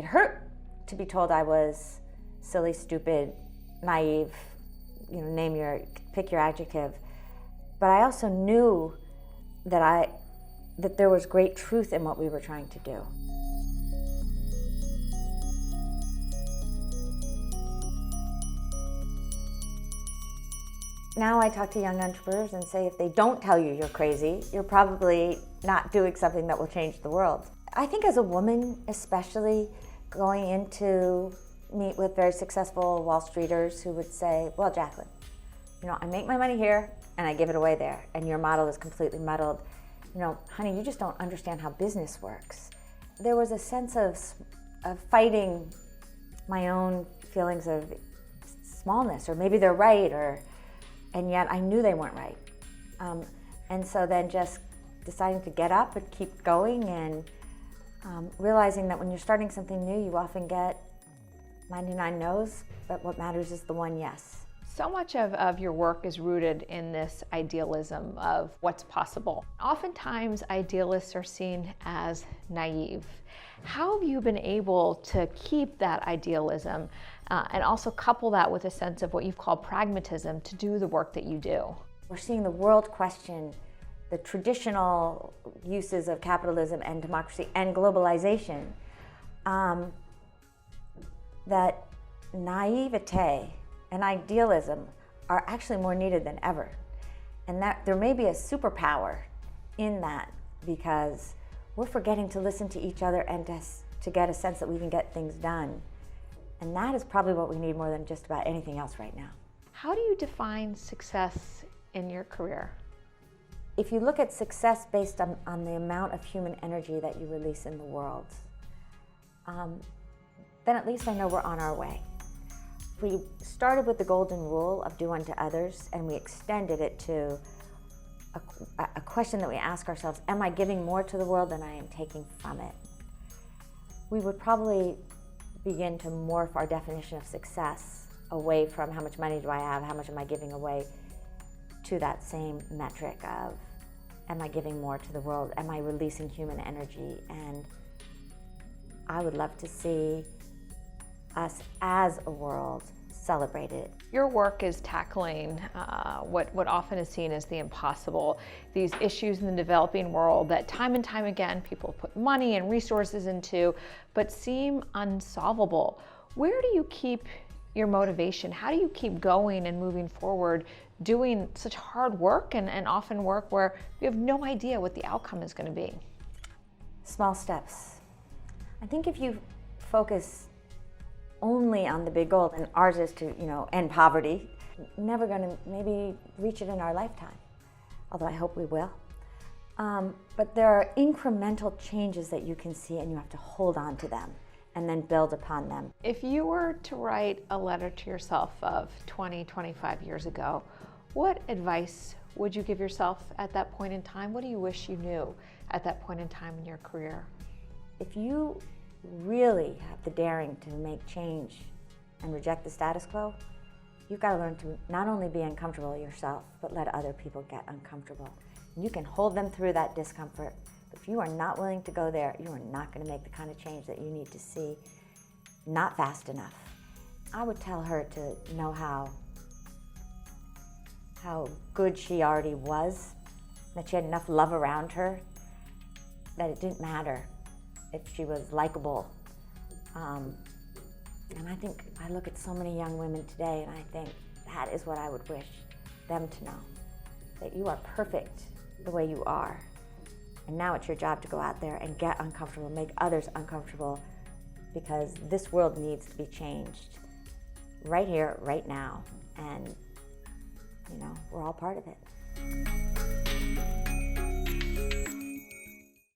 It hurt to be told I was silly, stupid, naive, pick your adjective. But I also knew that there was great truth in what we were trying to do. Now I talk to young entrepreneurs and say, if they don't tell you you're crazy, you're probably not doing something that will change the world. I think as a woman, especially, going in to meet with very successful Wall Streeters who would say, well, Jacqueline, I make my money here and I give it away there, and your model is completely muddled. Honey, you just don't understand how business works. There was a sense of fighting my own feelings of smallness, or maybe they're right, and yet I knew they weren't right. And so then just deciding to get up and keep going, and realizing that when you're starting something new, you often get 99 no's, but what matters is the one yes. So much of your work is rooted in this idealism of what's possible. Oftentimes, idealists are seen as naive. How have you been able to keep that idealism and also couple that with a sense of what you've called pragmatism to do the work that you do? We're seeing the world question the traditional uses of capitalism and democracy and globalization. That naivete and idealism are actually more needed than ever. And that there may be a superpower in that, because we're forgetting to listen to each other and to get a sense that we can get things done. And that is probably what we need more than just about anything else right now. How do you define success in your career? If you look at success based on the amount of human energy that you release in the world, then at least I know we're on our way. We started with the golden rule of do unto others, and we extended it to a question that we ask ourselves: am I giving more to the world than I am taking from it? We would probably begin to morph our definition of success away from how much money do I have, how much am I giving away, to that same metric of am I giving more to the world, am I releasing human energy? And I would love to see us as a world celebrate it. Your work is tackling what often is seen as the impossible, these issues in the developing world that time and time again people put money and resources into, but seem unsolvable. Where do you keep your motivation? How do you keep going and moving forward, doing such hard work and often work where you have no idea what the outcome is going to be? Small steps. I think if you focus only on the big goal, and ours is to, end poverty, never going to maybe reach it in our lifetime, although I hope we will. But there are incremental changes that you can see, and you have to hold on to them and then build upon them. If you were to write a letter to yourself of 20, 25 years ago, what advice would you give yourself at that point in time? What do you wish you knew at that point in time in your career? If you really have the daring to make change and reject the status quo, you've got to learn to not only be uncomfortable yourself, but let other people get uncomfortable. And you can hold them through that discomfort, but if you are not willing to go there, you are not going to make the kind of change that you need to see, not fast enough. I would tell her to know how good she already was, that she had enough love around her, that it didn't matter if she was likable. And I think I look at so many young women today and I think that is what I would wish them to know, that you are perfect the way you are. And now it's your job to go out there and get uncomfortable, make others uncomfortable, because this world needs to be changed right here, right now. And, we're all part of it.